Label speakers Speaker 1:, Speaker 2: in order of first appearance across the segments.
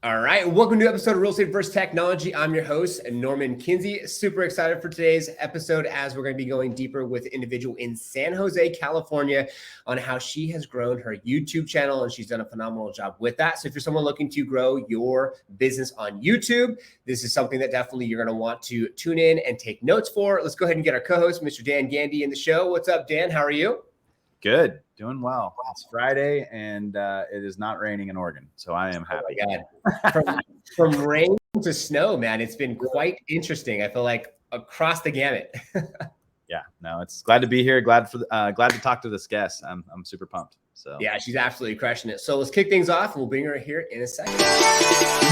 Speaker 1: All right, welcome to an episode of Real Estate vs. Technology. I'm your host, Norman Kinsey. Super excited for today's episode as we're going to be going deeper with an individual in San Jose, California on how she has grown her YouTube channel, and she's done a phenomenal job with that. So if you're someone looking to grow your business on YouTube, this is something that definitely you're going to want to tune in and take notes for. Let's go ahead and get our co-host, Mr. Dan Gandy, in the show. What's up, Dan? How are you?
Speaker 2: Good. Doing well. It's Friday and it is not raining in Oregon, so I am happy.
Speaker 1: Oh my God. From rain to snow, man, it's been quite interesting. I feel like across the gamut.
Speaker 2: Yeah, no, it's glad to be here. Glad to talk to this guest. I'm super pumped. So
Speaker 1: yeah, she's absolutely crushing it. So let's kick things off and we'll bring her here in a second.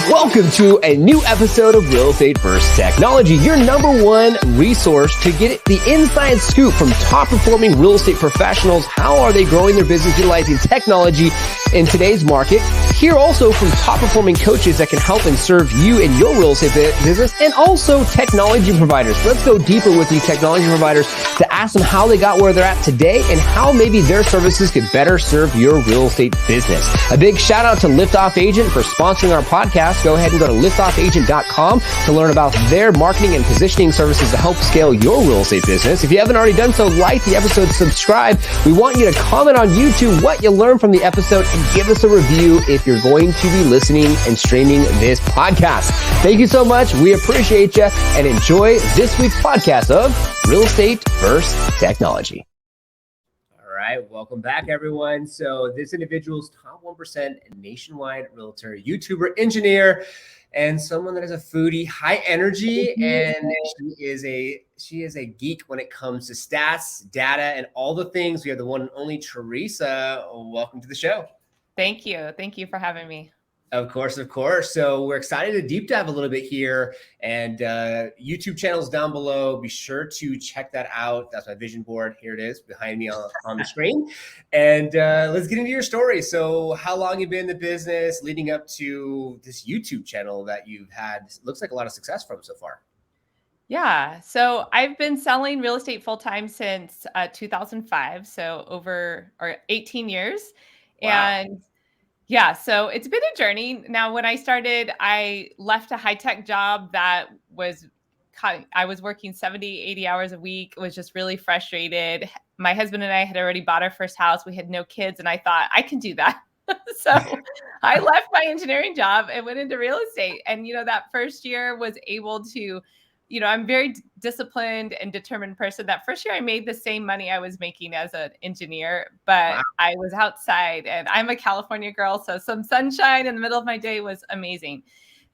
Speaker 3: Welcome to a new episode of Real Estate vs. Technology, your number one resource to get the inside scoop from top performing real estate professionals. How are they growing their business utilizing technology in today's market? Hear also from top performing coaches that can help and serve you in your real estate business, and also technology providers. Let's go deeper with these technology providers to ask them how they got where they're at today and how maybe their services could better serve your real estate business. A big shout out to Liftoff Agent for sponsoring our podcast. Go ahead and go to liftoffagent.com to learn about their marketing and positioning services to help scale your real estate business. If you haven't already done so, like the episode, subscribe. We want you to comment on YouTube what you learned from the episode and give us a review if you're going to be listening and streaming this podcast. Thank you so much. We appreciate you and enjoy this week's podcast of Real Estate vs. Technology.
Speaker 1: All right, welcome back, everyone. So this individual's top 1% nationwide realtor, YouTuber, engineer, and someone that has a foodie, high energy, and she is a geek when it comes to stats, data, and all the things. We have the one and only Theresa. Welcome to the show.
Speaker 4: Thank you. Thank you for having me.
Speaker 1: Of course, of course. So we're excited to deep dive a little bit here, and YouTube channels down below. Be sure to check that out. That's my vision board. Here it is behind me on the screen. And let's get into your story. So how long you've been in the business leading up to this YouTube channel that you've had, looks like a lot of success from so far.
Speaker 4: Yeah. So I've been selling real estate full time since 2005. So over 18 years.
Speaker 1: Wow.
Speaker 4: And yeah, so it's been a journey. Now, when I started, I left a high-tech job that I was working 70, 80 hours a week. Was just really frustrated. My husband and I had already bought our first house. We had no kids, and I thought, I can do that. So I left my engineering job and went into real estate. And, that first year was able to, I'm very disciplined and determined person. That first year I made the same money I was making as an engineer, but wow. I was outside, and I'm a California girl. So some sunshine in the middle of my day was amazing.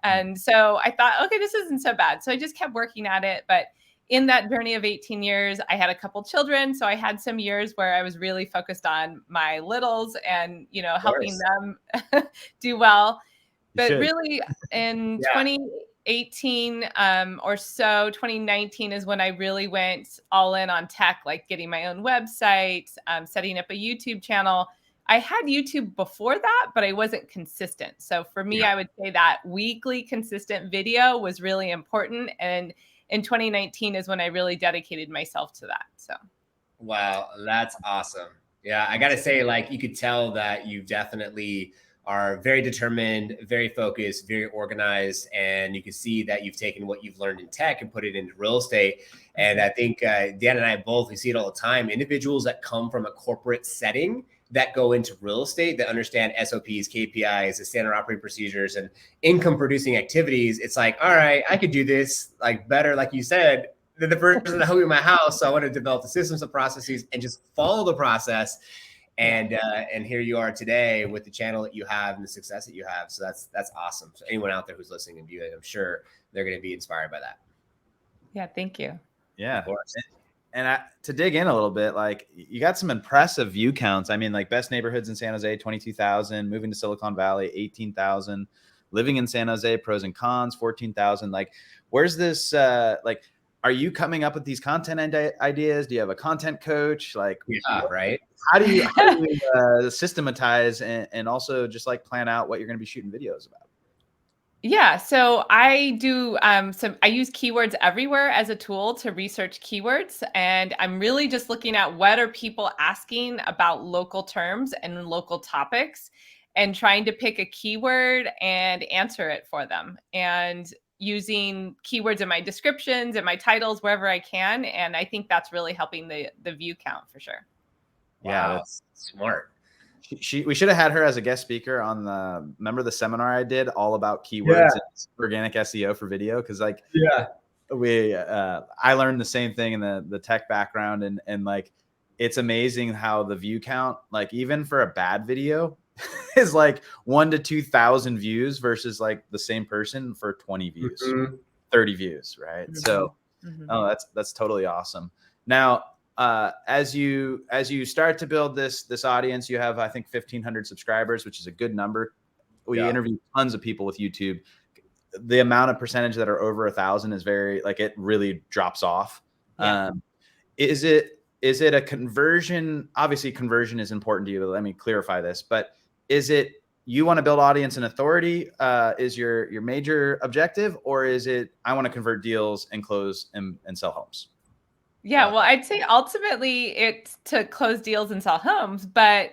Speaker 4: And so I thought, okay, this isn't so bad. So I just kept working at it. But in that journey of 18 years, I had a couple children. So I had some years where I was really focused on my littles and, helping them do well. But really in 2018 or so, 2019 is when I really went all in on tech, like getting my own website, setting up a YouTube channel. I had YouTube before that, but I wasn't consistent. So for me, I would say that weekly consistent video was really important. And in 2019 is when I really dedicated myself to that. So.
Speaker 1: Wow, that's awesome. Yeah, I got to say, like, you could tell that you definitely are very determined, very focused, very organized, and you can see that you've taken what you've learned in tech and put it into real estate. And I think Dan and I both, we see it all the time, individuals that come from a corporate setting that go into real estate, that understand SOPs, KPIs, the standard operating procedures, and income producing activities. It's like, all right, I could do this like better, like you said, than the person that helped me in my house. So I want to develop the systems and processes and just follow the process. And here you are today with the channel that you have and the success that you have. So that's awesome. So anyone out there who's listening and viewing, I'm sure they're going to be inspired by that.
Speaker 4: Yeah, thank you.
Speaker 2: Yeah. Of course. And to dig in a little bit, like, you got some impressive view counts. I mean, like, best neighborhoods in San Jose, 22,000, moving to Silicon Valley, 18,000, living in San Jose, pros and cons, 14,000. Like, where's this, are you coming up with these content ideas? Do you have a content coach? Like,
Speaker 1: right.
Speaker 2: How do you systematize and also just like plan out what you're going to be shooting videos about?
Speaker 4: Yeah, so I do I use keywords everywhere as a tool to research keywords, and I'm really just looking at what are people asking about local terms and local topics. and trying to pick a keyword and answer it for them, and using keywords in my descriptions and my titles wherever I can. And I think that's really helping the view count for sure.
Speaker 2: Yeah,
Speaker 1: Wow,
Speaker 2: that's
Speaker 1: smart.
Speaker 2: we should have had her as a guest speaker on remember the seminar I did all about keywords and organic SEO for video? Because like I learned the same thing in the tech background, and like it's amazing how the view count, like even for a bad video, is like 1,000 to 2,000 views versus like the same person for 20 views, 30 views, right? So oh, that's totally awesome. Now, as you start to build this audience, you have, I think, 1,500 subscribers, which is a good number. We interview tons of people with YouTube. The amount of percentage that are over 1,000 is very, like, it really drops off. Is it a conversion? Obviously conversion is important to you. Let me clarify this, but is it, you want to build audience and authority is your major objective, or is it, I want to convert deals and close and sell homes?
Speaker 4: Yeah, well, I'd say ultimately it's to close deals and sell homes, but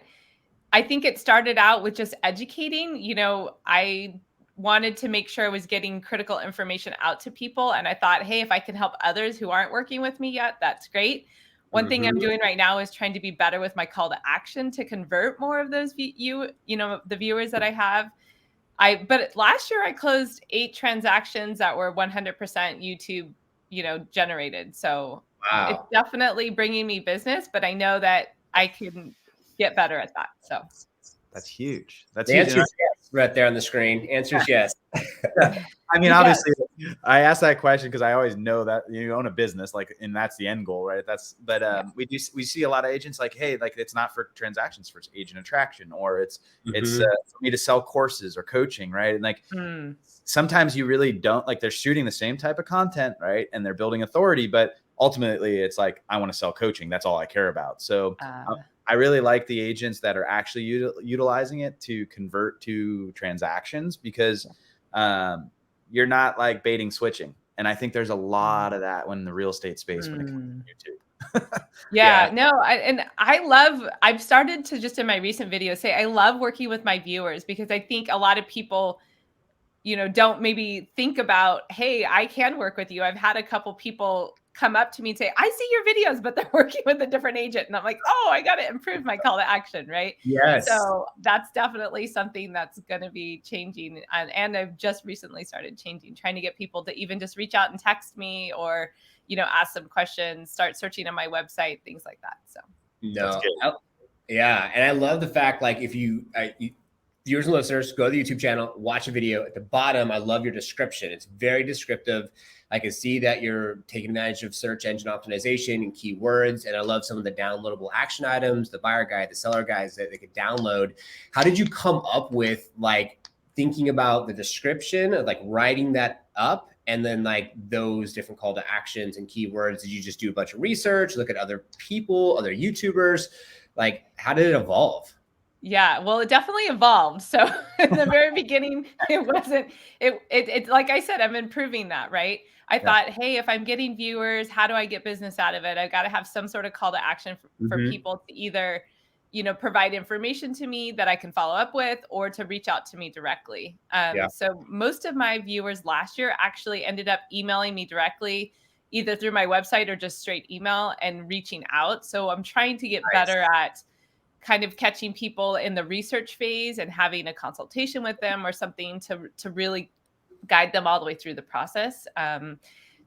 Speaker 4: I think it started out with just educating. You know, I wanted to make sure I was getting critical information out to people. And I thought, hey, if I can help others who aren't working with me yet, that's great. One thing I'm doing right now is trying to be better with my call to action to convert more of those, the viewers that I have. But last year I closed 8 transactions that were 100% YouTube, generated. So it's definitely bringing me business, but I know that I can get better at that. So
Speaker 2: that's huge. That's
Speaker 1: the
Speaker 2: huge.
Speaker 1: answer is yes, right there on the screen. Answer is yes.
Speaker 2: I mean, obviously, I asked that question because I always know that you own a business, like, and that's the end goal, right? We see a lot of agents like, hey, like, it's not for transactions, for agent attraction, or it's for me to sell courses or coaching, right? And like sometimes you really don't, like, they're shooting the same type of content, right? And they're building authority, but ultimately it's like, I want to sell coaching. That's all I care about. So I really like the agents that are actually utilizing it to convert to transactions, because you're not like baiting switching. And I think there's a lot of that when in the real estate space when it comes to YouTube.
Speaker 4: I've started to just in my recent videos say, I love working with my viewers, because I think a lot of people, don't maybe think about, hey, I can work with you. I've had a couple people come up to me and say, I see your videos, but they're working with a different agent. And I'm like, oh, I got to improve my call to action. Right.
Speaker 1: Yes.
Speaker 4: So that's definitely something that's going to be changing. And I've just recently started trying to get people to even just reach out and text me, or, ask some questions, start searching on my website, things like that. So
Speaker 1: yeah. And I love the fact, like, if viewers and listeners, go to the YouTube channel, watch a video. At the bottom, I love your description. It's very descriptive. I can see that you're taking advantage of search engine optimization and keywords. And I love some of the downloadable action items, the buyer guide, the seller guides that they could download. How did you come up with, like, thinking about the description, of like writing that up, and then like those different call to actions and keywords? Did you just do a bunch of research, look at other people, other YouTubers? Like, how did it evolve?
Speaker 4: Yeah, well, it definitely evolved. So in the very beginning, it wasn't, it like I said, I'm improving that, right? I thought, hey, if I'm getting viewers, how do I get business out of it? I've got to have some sort of call to action for people to either, provide information to me that I can follow up with, or to reach out to me directly. So most of my viewers last year actually ended up emailing me directly, either through my website or just straight email, and reaching out. So I'm trying to get better at kind of catching people in the research phase and having a consultation with them or something to really guide them all the way through the process.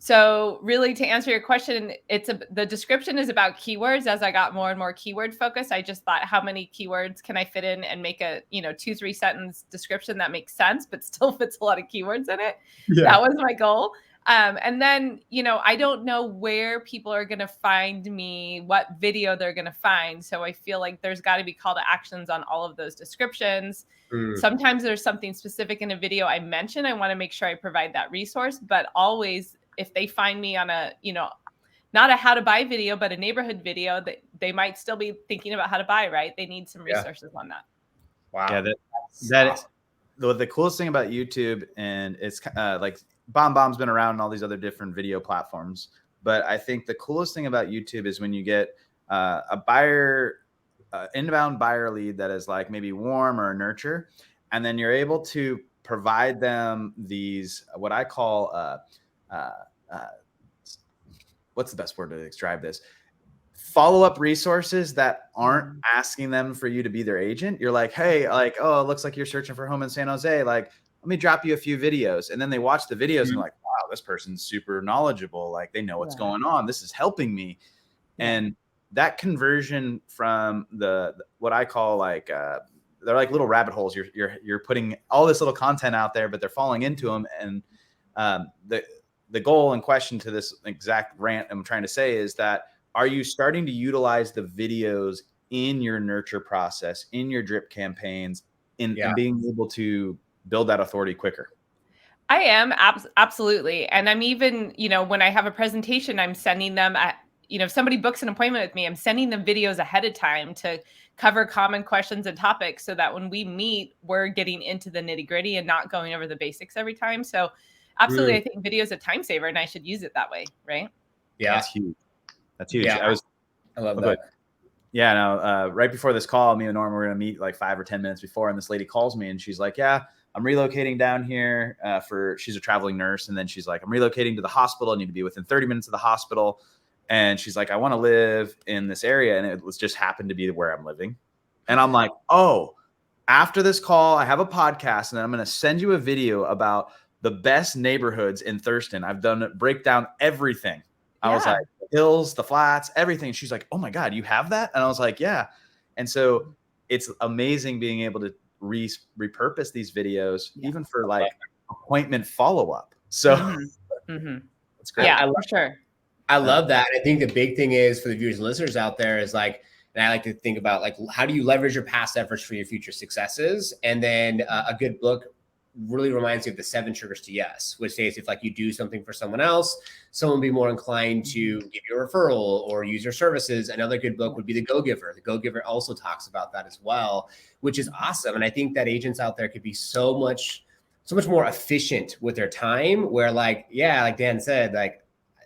Speaker 4: So really, to answer your question, the description is about keywords. As I got more and more keyword focused, I just thought, how many keywords can I fit in and make a 2-3 sentence description that makes sense but still fits a lot of keywords in it. That was my goal. And then, I don't know where people are going to find me, what video they're going to find. So I feel like there's got to be call to actions on all of those descriptions. Sometimes there's something specific in a video I mention. I want to make sure I provide that resource, but always, if they find me on a, not a how to buy video, but a neighborhood video, that they might still be thinking about how to buy, right? They need some resources on that.
Speaker 1: Wow.
Speaker 2: Yeah, the coolest thing about YouTube, and it's like BombBomb's been around and all these other different video platforms, but I think the coolest thing about YouTube is when you get a buyer inbound buyer lead that is like maybe warm or nurture, and then you're able to provide them these what I call what's the best word to describe this? Follow-up resources that aren't asking them for you to be their agent. You're like, hey, like, oh, it looks like you're searching for a home in San Jose. Like, let me drop you a few videos. And then they watch the videos and like, wow, this person's super knowledgeable. Like they know what's going on. This is helping me. And that conversion from the what I call like they're like little rabbit holes. You're putting all this little content out there, but they're falling into them. And the goal and question to this exact rant I'm trying to say is that, are you starting to utilize the videos in your nurture process, in your drip campaigns, and being able to build that authority quicker?
Speaker 4: I am absolutely. And I'm even, when I have a presentation, I'm sending them if somebody books an appointment with me, I'm sending them videos ahead of time to cover common questions and topics so that when we meet, we're getting into the nitty gritty and not going over the basics every time. So absolutely, I think video is a time saver and I should use it that way. Right.
Speaker 1: Yeah.
Speaker 2: That's huge. That's huge.
Speaker 1: Yeah, I love that.
Speaker 2: Yeah, no, right before this call, me and Norm were going to meet like 5 or 10 minutes before. And this lady calls me and she's like, yeah, I'm relocating down here she's a traveling nurse. And then she's like, I'm relocating to the hospital. I need to be within 30 minutes of the hospital. And she's like, I want to live in this area. And it was just happened to be where I'm living. And I'm like, oh, after this call, I have a podcast and then I'm going to send you a video about the best neighborhoods in Thurston. I've done it, break down everything. I was like, the hills, the flats, everything. She's like, oh my God, you have that? And I was like, yeah. And so it's amazing being able to repurpose these videos, even for like appointment follow-up. So it's great.
Speaker 4: Yeah, for sure.
Speaker 1: I love that. I think the big thing is for the viewers and listeners out there is like, and I like to think about like, how do you leverage your past efforts for your future successes? And then a good book really reminds you of the 7 triggers to yes, which says if like you do something for someone else, someone will be more inclined to give you a referral or use your services. Another good book would be The Go-Giver. The Go-Giver also talks about that as well, which is awesome. And I think that agents out there could be so much more efficient with their time where like, yeah, like Dan said, like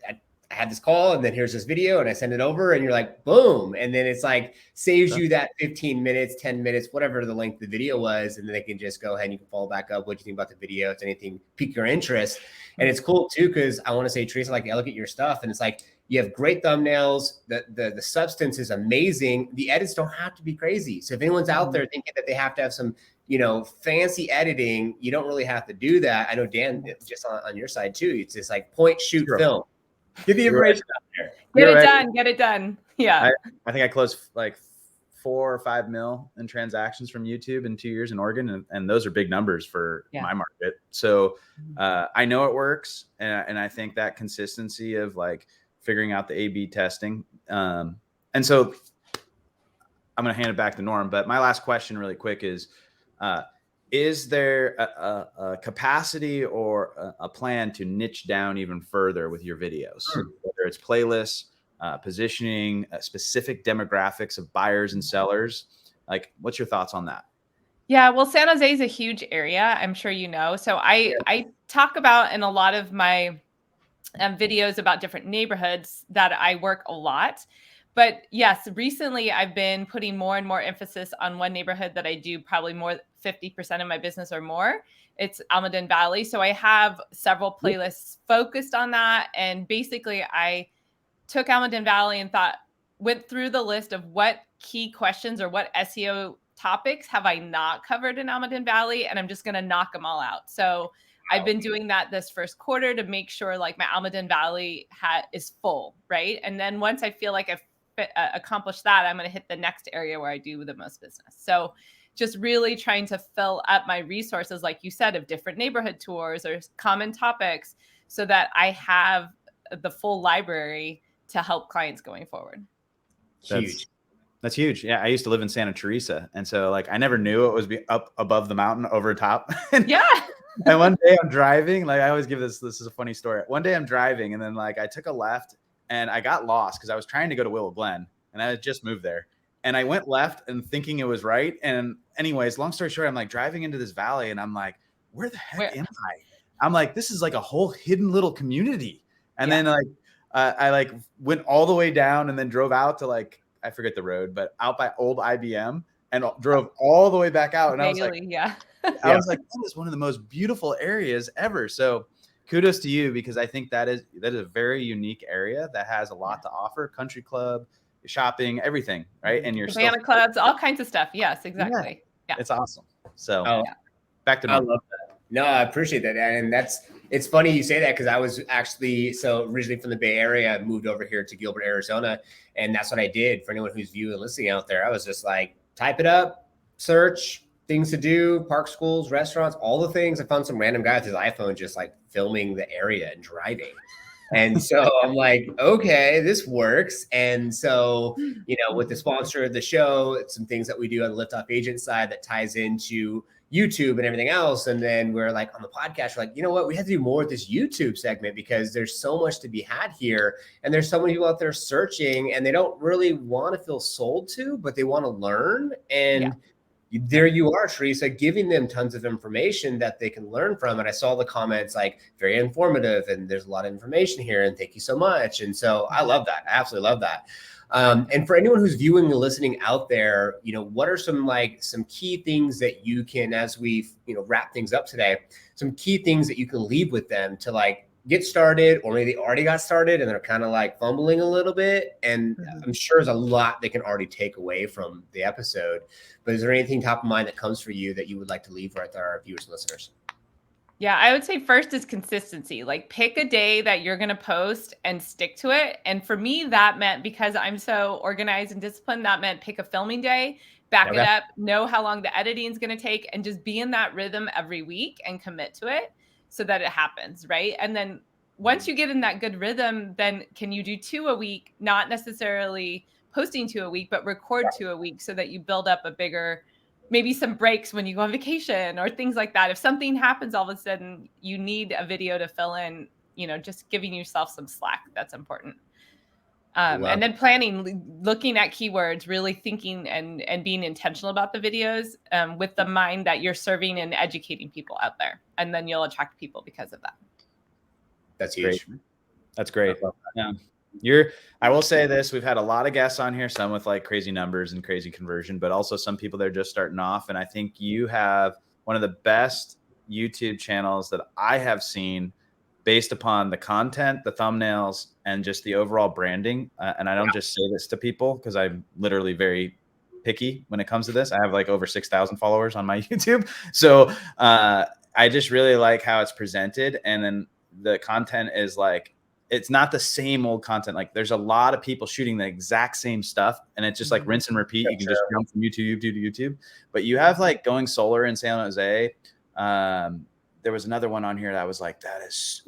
Speaker 1: I had this call and then here's this video and I send it over and you're like, boom. And then it's like saves you that 15 minutes, 10 minutes, whatever the length of the video was. And then they can just go ahead and you can follow back up. What do you think about the video? If anything pique your interest. And it's cool too, because I want to say, Theresa, like I look at your stuff and it's like, you have great thumbnails. The substance is amazing. The edits don't have to be crazy. So if anyone's out there thinking that they have to have some, fancy editing, you don't really have to do that. I know Dan, just on your side too, it's just like point, shoot, film. Get the information out there.
Speaker 4: Get it done. Yeah.
Speaker 2: I think I closed like 4 or 5 mil in transactions from YouTube in 2 years in Oregon. And those are big numbers for my market. So I know it works. And I think that consistency of like figuring out the A/B testing. And so I'm going to hand it back to Norm. But my last question really quick is there a capacity or a plan to niche down even further with your videos, whether it's playlists, positioning, specific demographics of buyers and sellers? Like, what's your thoughts on that?
Speaker 4: Yeah, well, San Jose is a huge area. I'm sure you know. So I talk about in a lot of my videos about different neighborhoods that I work a lot. But yes, recently I've been putting more and more emphasis on one neighborhood that I do probably more 50% of my business or more. It's Almaden Valley. So I have several playlists focused on that. And basically I took Almaden Valley and went through the list of what key questions or what SEO topics have I not covered in Almaden Valley. And I'm just going to knock them all out. So I've been doing that this first quarter to make sure like my Almaden Valley is full. Right. And then once I feel like I've accomplished that, I'm going to hit the next area where I do the most business. So just really trying to fill up my resources, like you said, of different neighborhood tours or common topics so that I have the full library to help clients going forward.
Speaker 2: That's huge. Yeah. I used to live in Santa Teresa. And so like, I never knew it was up above the mountain over top.
Speaker 4: Yeah.
Speaker 2: And one day I'm driving, like I always give this is a funny story. One day I'm driving and then like I took a left and I got lost because I was trying to go to Willow Glen and I had just moved there. And I went left and thinking it was right. And anyways, long story short, I'm like driving into this valley and I'm like, where the heck am I? I'm like, this is like a whole hidden little community. And then like, I like went all the way down and then drove out to like, I forget the road, but out by old IBM and drove all the way back out. And I was like, I was like, that is one of the most beautiful areas ever. So kudos to you, because I think that is a very unique area that has a lot to offer. Country club, shopping, everything, right? And you're
Speaker 4: Cabana clubs, all kinds of stuff. Yes, exactly. Yeah.
Speaker 2: It's awesome. So back to
Speaker 1: normal. I love that. No, I appreciate that. And it's funny you say that, because I was actually, originally from the Bay Area, I moved over here to Gilbert, Arizona. And that's what I did. For anyone who's viewing and listening out there, I was just like, type it up, search things to do, park, schools, restaurants, all the things. I found some random guy with his iPhone just like filming the area and driving. And so I'm like, okay, this works. And so, with the sponsor of the show, it's some things that we do on the Lift Off Agent side that ties into YouTube and everything else. And then we're like, on the podcast, we're like, you know what, we have to do more with this YouTube segment, because there's so much to be had here. And there's so many people out there searching, and they don't really want to feel sold to, but they want to learn. And there you are, Theresa, giving them tons of information that they can learn from. And I saw the comments like, very informative, and there's a lot of information here, and thank you so much. And so I love that. I absolutely love that. And for anyone who's viewing and listening out there, what are some key things that you can, as we wrap things up today, some key things that you can leave with them to get started, or maybe they already got started and they're kind of fumbling a little bit. And I'm sure there's a lot they can already take away from the episode, but is there anything top of mind that comes for you that you would like to leave with our viewers and listeners?
Speaker 4: Yeah, I would say first is consistency. Pick a day that you're going to post and stick to it. And for me, that meant, because I'm so organized and disciplined, that meant pick a filming day, back it up, know how long the editing is going to take, and just be in that rhythm every week and commit to it so that it happens, right? And then once you get in that good rhythm, then can you do 2 a week, not necessarily posting 2 a week, but record 2 a week, so that you build up a bigger, maybe some breaks when you go on vacation or things like that. If something happens, all of a sudden you need a video to fill in, just giving yourself some slack. That's important. And then planning, looking at keywords, really thinking and being intentional about the videos, with the mind that you're serving and educating people out there. And then you'll attract people because of that.
Speaker 1: That's huge.
Speaker 2: That's great. Yeah. I will say this, we've had a lot of guests on here, some with crazy numbers and crazy conversion, but also some people that are just starting off. And I think you have one of the best YouTube channels that I have seen, based upon the content, the thumbnails, and just the overall branding. And I don't just say this to people, because I'm literally very picky when it comes to this. I have over 6,000 followers on my YouTube. So I just really like how it's presented. And then the content is it's not the same old content. There's a lot of people shooting the exact same stuff, and it's just rinse and repeat. You can just jump from YouTube to YouTube. But you have Going Solar in San Jose. There was another one on here that was that is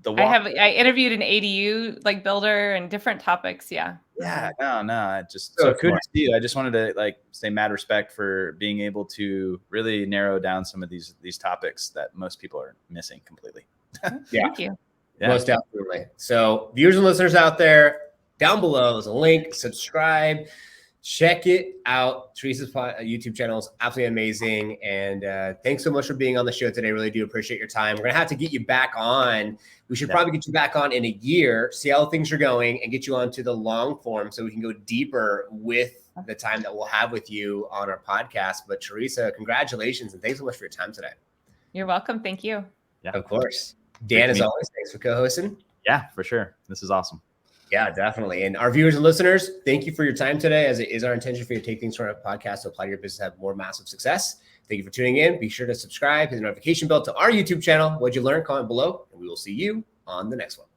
Speaker 2: the walk.
Speaker 4: I interviewed an ADU builder and different topics. Yeah.
Speaker 2: No. So kudos to you. I just wanted to say mad respect for being able to really narrow down some of these topics that most people are missing completely.
Speaker 4: Thank you.
Speaker 1: Yeah. Most definitely. So viewers and listeners out there, down below is a link, subscribe, check it out. Theresa's YouTube channel is absolutely amazing. And thanks so much for being on the show today. Really do appreciate your time. We're going to have to get you back on. We should probably get you back on in a year, see how things are going, and get you onto the long form so we can go deeper with the time that we'll have with you on our podcast. But Theresa, congratulations. And thanks so much for your time today.
Speaker 4: You're welcome. Thank you.
Speaker 2: Yeah.
Speaker 1: Of course. Dan, as always, thanks for co-hosting.
Speaker 2: Yeah, for sure. This is awesome.
Speaker 1: Yeah, definitely. And our viewers and listeners, thank you for your time today, as it is our intention for you to take things from our podcast to apply to your business, have more massive success. Thank you for tuning in. Be sure to subscribe, hit the notification bell to our YouTube channel. What'd you learn? Comment below, and we will see you on the next one.